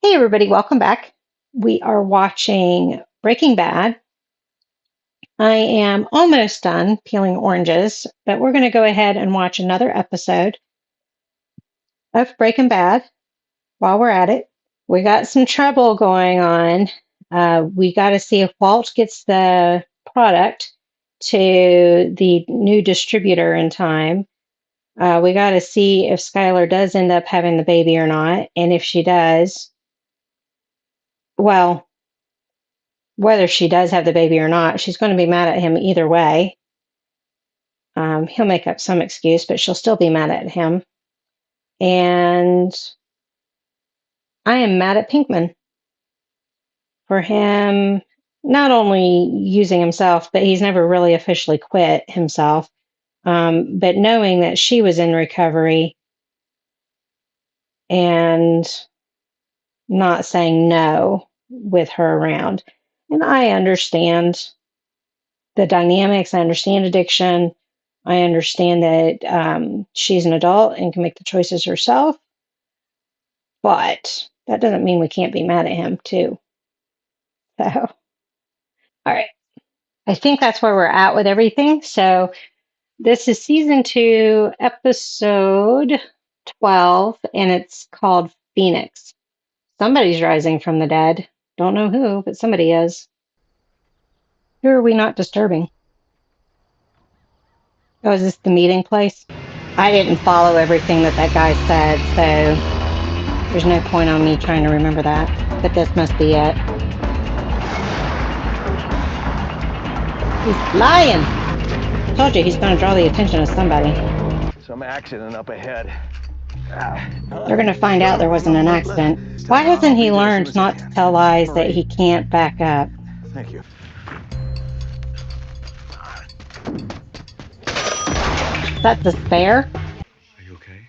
Hey, everybody, welcome back. We are watching Breaking Bad. I am almost done peeling oranges, but we're going to go ahead and watch another episode of Breaking Bad while we're at it. We got some trouble going on. We got to see if Walt gets the product to the new distributor in time. We got to see if Skylar does end up having the baby or not. And if she does, well, whether she does have the baby or not, she's going to be mad at him either way. He'll make up some excuse, but she'll still be mad at him. And I am mad at Pinkman for him not only using himself, but he's never really officially quit himself. But knowing that she was in recovery and not saying no with her around. And I understand the dynamics, I understand addiction. I understand that she's an adult and can make the choices herself, but that doesn't mean we can't be mad at him too. So, all right. I think that's where we're at with everything. So, this is season 2, episode 12, and it's called Phoenix. Somebody's rising from the dead. Don't know who, but somebody is. Who are we not disturbing? Oh, is this the meeting place? I didn't follow everything that guy said, so there's no point on me trying to remember that, but this must be it. He's lying. I told you he's going to draw the attention of somebody. Some accident up ahead. They're going to find out there wasn't an accident. Why hasn't he learned not to tell lies that he can't back up? Thank you. That's the spare? Are you okay?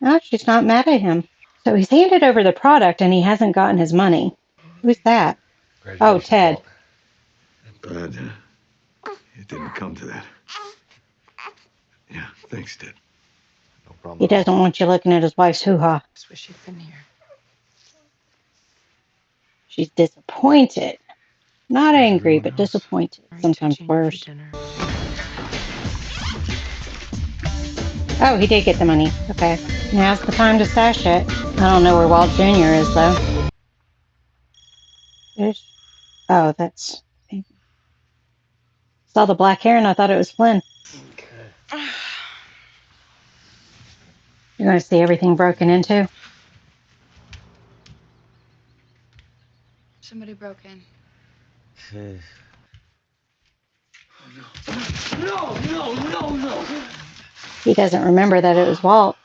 No, she's not mad at him. So he's handed over the product and he hasn't gotten his money. Who's that? Oh, Ted. But it didn't come to that. Yeah, thanks, Ted. No problem. He doesn't want you looking at his wife's hoo-ha. Just wish you'd been here. She's disappointed. Not angry, but disappointed. Sometimes worse. Oh, he did get the money. Okay. Now's the time to stash it. I don't know where Walt Jr. is, though. Oh, that's... Saw the black hair and I thought it was Flynn. Okay. You're going to see everything broken into? Somebody broke in. No. He doesn't remember that it was Walt.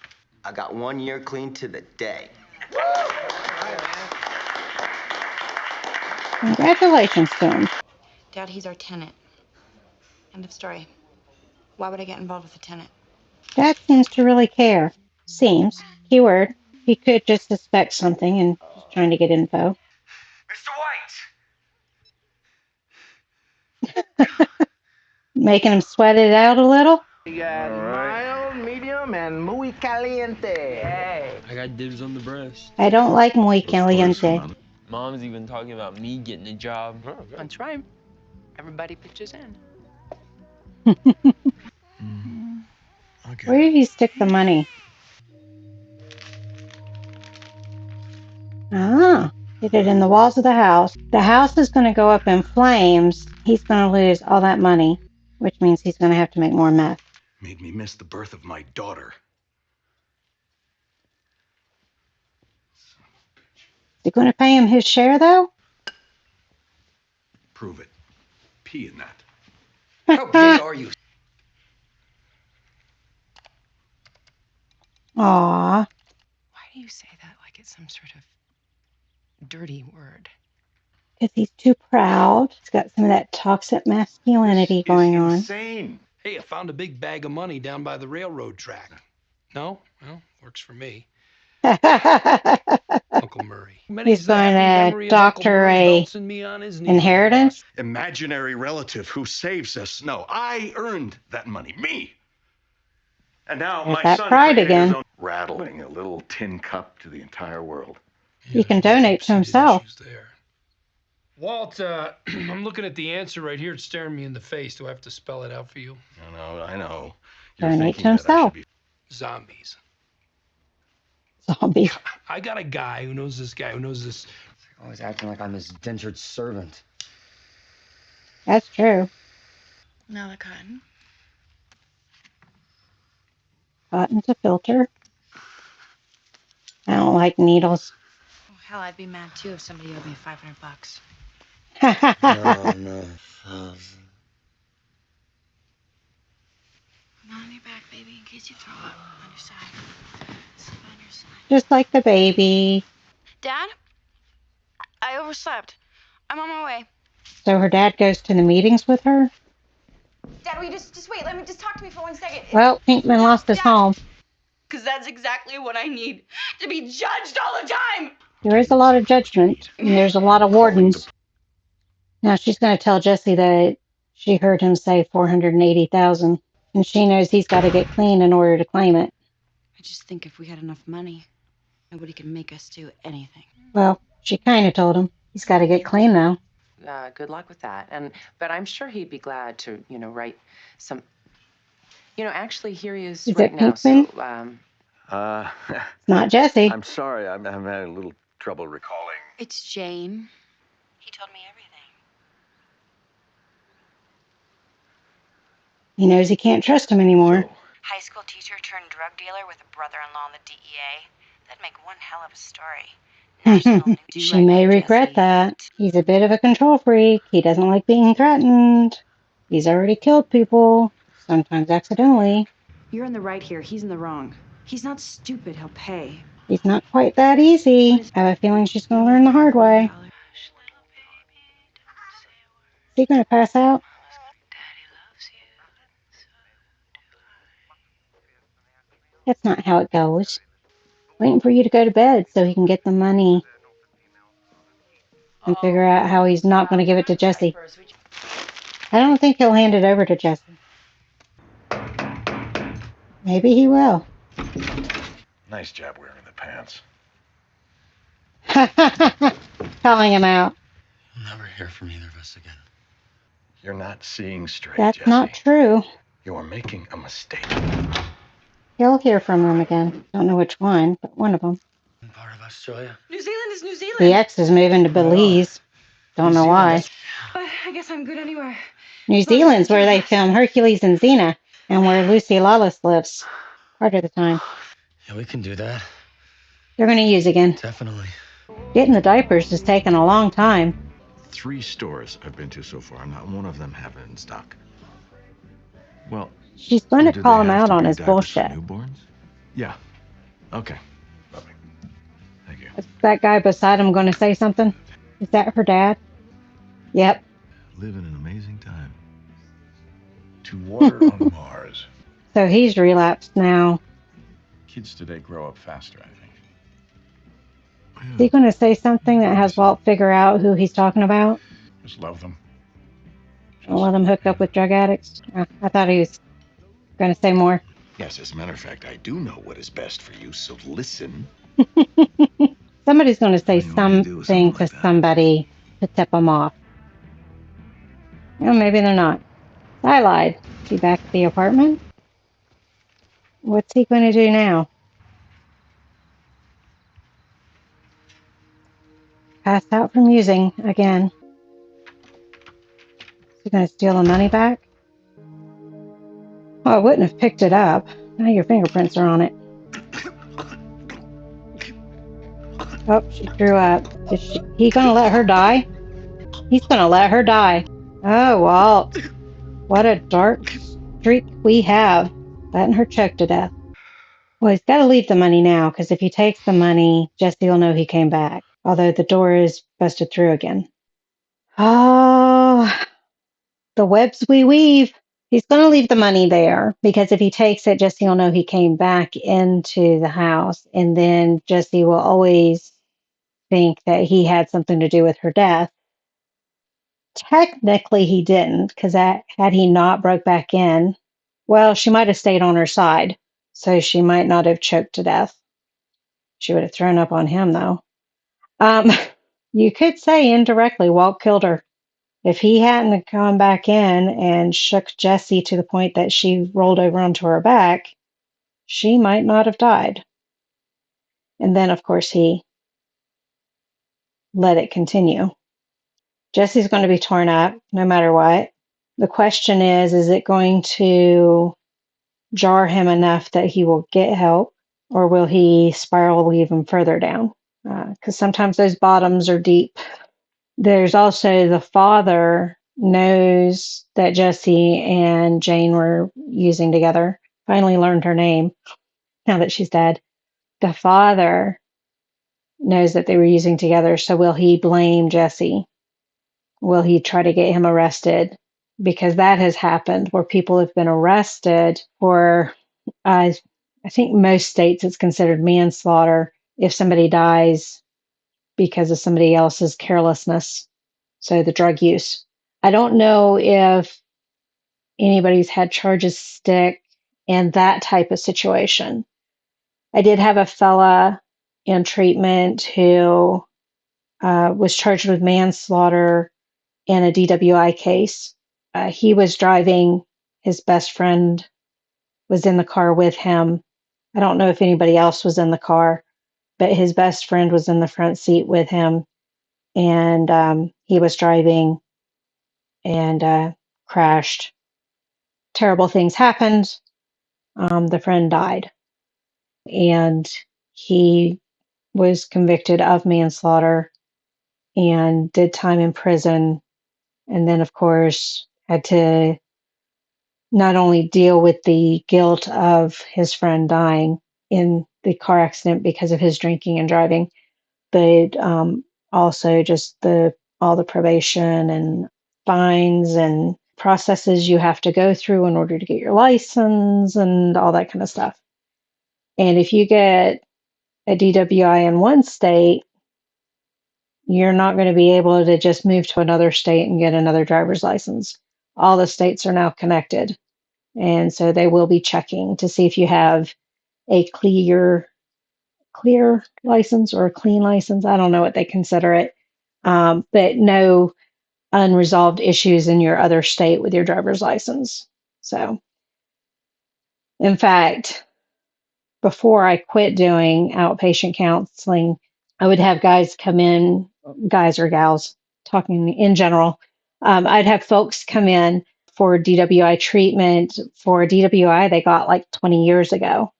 I got 1 year clean to the day. Congratulations to him. Dad, he's our tenant. End of story. Why would I get involved with a tenant? Dad seems to really care. Seems. Keyword. He could just suspect something and just trying to get info. Mr. White! Making him sweat it out a little? We got mild, medium, and muy caliente. Hey. I got dibs on the breast. I don't like muy caliente. Mom's even talking about me getting a job. That's right. Everybody pitches in. Okay. Where did he stick the money? Ah, hid it in the walls of the house. The house is going to go up in flames. He's going to lose all that money, which means he's going to have to make more meth. Made me miss the birth of my daughter. Is he going to pay him his share, though? Prove it. Pee in that. How gay are you? Aw, Why do you say that like it's some sort of dirty word? because he's too proud. He's got some of that toxic masculinity going on. Insane. Hey, I found a big bag of money down by the railroad track. No? Well, works for me. Uncle Murray. He's going to doctor a inheritance. Imaginary relative who saves us. No, I earned that money. Me. And now There's my that son pride created his again. own, rattling a little tin cup to the entire world. He can there's no donate to deep-seated himself. issues there. Walt, I'm looking at the answer right here. It's staring me in the face. Do I have to spell it out for you? I know. You're Donate to thinking that I himself. should be Zombies. Zombies. I got a guy who knows this guy who knows this. Always acting like I'm his indentured servant. That's true. Now the cotton. Cotton to filter. I don't like needles. Oh, hell, I'd be mad too if somebody owed me $500. No. Come on your back, baby, in case you throw up on your side. Sleep on your side. Just like the baby. Dad? I overslept. I'm on my way. So her dad goes to the meetings with her? Dad, will you just wait? Let me just talk to me for 1 second. Well, Pinkman lost his home. Because that's exactly what I need. To be judged all the time. There is a lot of judgment, and there's a lot of wardens. Now she's going to tell Jesse that she heard him say 480,000, and she knows he's got to get clean in order to claim it. I just think if we had enough money, nobody can make us do anything. Well, she kind of told him. He's got to get clean, though. Good luck with that. But I'm sure he'd be glad to, write some. Actually, here he is Is right it now. Pinkman? So, It's not Jesse. I'm sorry, I'm having a little trouble recalling. It's Jane. He told me everything. He knows he can't trust him anymore. So, High school teacher turned drug dealer with a brother-in-law in the DEA. That'd make one hell of a story. She may regret that. He's a bit of a control freak. He doesn't like being threatened. He's already killed people, sometimes accidentally. You're in the right here. He's in the wrong. He's not stupid. He'll pay. He's not quite that easy. I have a feeling she's going to learn the hard way. Is he going to pass out? That's not how it goes. Waiting for you to go to bed so he can get the money and figure out how he's not going to give it to Jesse. I don't think he'll hand it over to Jesse. Maybe he will. nice job wearing the pants. Calling him out. You'll never hear from either of us again. You're not seeing straight, That's Jesse. not true. You are making a mistake. He'll hear from him again. Don't know which one, but one of them. Part of Australia. New Zealand is New Zealand. The ex is moving to Belize. Don't know why. But I guess I'm good anywhere. New Zealand's where they film Hercules and Xena, and where Lucy Lawless lives. Part of the time. Yeah, we can do that. They're going to use again. Definitely. Getting the diapers has taken a long time. 3 stores I've been to so far, not one of them have it in stock. Well, She's going to do call they him have out to on be his diapers for bullshit. newborns? Yeah. Okay. Lovely. Thank you. Is that guy beside him going to say something? Is that her dad? Yep. Living an amazing time. To water on Mars. So he's relapsed now. Kids today grow up faster, I think. Is he going to say something that has Walt figure out who he's talking about? Just love them. Don't let him hook up with drug addicts? I thought he was going to say more. Yes, as a matter of fact, I do know what is best for you, so listen. Somebody's going to say What do you do with something someone to like that? somebody to tip them off. Well, maybe they're not. I lied. Is he back at the apartment? What's he going to do now? Pass out from using again. Is he going to steal the money back? Well, I wouldn't have picked it up. Now your fingerprints are on it. Oh, she threw up. Is he going to let her die? He's going to let her die. Oh, Walt. What a dark streak we have. Letting her choke to death. Well, he's got to leave the money now, because if he takes the money, Jesse will know he came back. Although the door is busted through again. Oh, the webs we weave. He's going to leave the money there, because if he takes it, Jesse will know he came back into the house. And then Jesse will always think that he had something to do with her death. Technically, he didn't, because had he not broke back in, well, she might have stayed on her side. So she might not have choked to death. She would have thrown up on him, though. Um, you could say indirectly Walt killed her. If he hadn't gone back in and shook Jessie to the point that she rolled over onto her back, she might not have died. And then, of course, he let it continue. Jesse's going to be torn up no matter what. The question is it going to jar him enough that he will get help, or will he spiral even further down? Because sometimes those bottoms are deep. There's also the father knows that Jesse and Jane were using together. Finally learned her name now that she's dead. The father knows that they were using together. So will he blame Jesse? Will he try to get him arrested? Because that has happened where people have been arrested for, I think most states it's considered manslaughter if somebody dies because of somebody else's carelessness. So the drug use. I don't know if anybody's had charges stick in that type of situation. I did have a fella in treatment who was charged with manslaughter in a DWI case. He was driving, his best friend was in the car with him. I don't know if anybody else was in the car, but his best friend was in the front seat with him, and he was driving and crashed. Terrible things happened. The friend died, and he was convicted of manslaughter and did time in prison. And then, of course, had to not only deal with the guilt of his friend dying in the car accident because of his drinking and driving, but also just all the probation and fines and processes you have to go through in order to get your license and all that kind of stuff. And if you get a DWI in one state, you're not going to be able to just move to another state and get another driver's license. All the states are now connected. And so they will be checking to see if you have a clear license or a clean license. I don't know what they consider it. But no unresolved issues in your other state with your driver's license. So, in fact, before I quit doing outpatient counseling, I would have guys come in, guys or gals, talking in general. I'd have folks come in for DWI treatment for DWI they got like 20 years ago.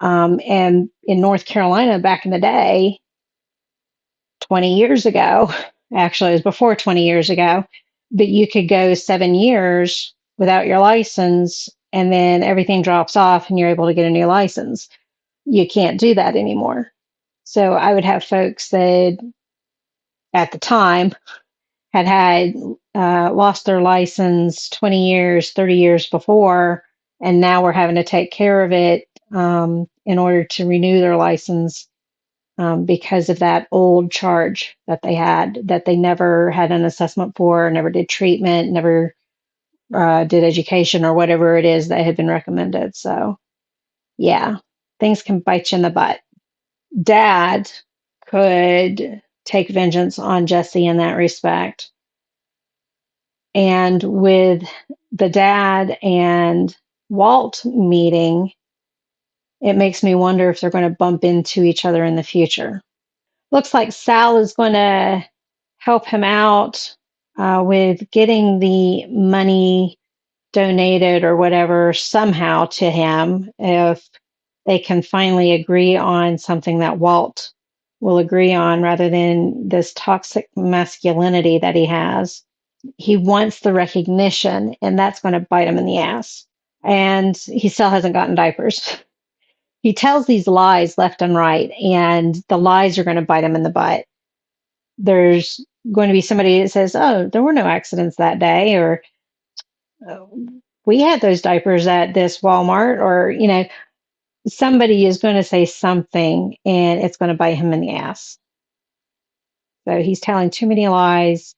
And in North Carolina back in the day, 20 years ago, actually, it was before 20 years ago, but you could go 7 years without your license and then everything drops off and you're able to get a new license. You can't do that anymore. So I would have folks that at the time had lost their license 20 years, 30 years before, and now we're having to take care of it in order to renew their license because of that old charge that they had, that they never had an assessment for, never did treatment, never did education or whatever it is that had been recommended. So, yeah, things can bite you in the butt. Dad could take vengeance on Jesse in that respect. And with the dad and Walt meeting, it makes me wonder if they're going to bump into each other in the future. Looks like Sal is going to help him out with getting the money donated or whatever somehow to him if they can finally agree on something that Walt will agree on rather than this toxic masculinity that he has. He wants the recognition, and that's going to bite him in the ass. And he still hasn't gotten diapers. He tells these lies left and right, and the lies are going to bite him in the butt. There's going to be somebody that says, "Oh, there were no accidents that day," or "We had those diapers at this Walmart," or, somebody is going to say something and it's going to bite him in the ass. So he's telling too many lies,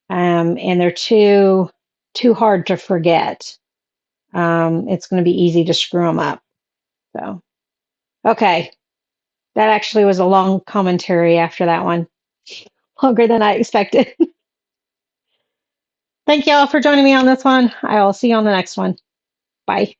and they're too hard to forget. It's going to be easy to screw him up. So, okay. That actually was a long commentary after that one, longer than I expected. Thank you all for joining me on this one. I will see you on the next one. Bye.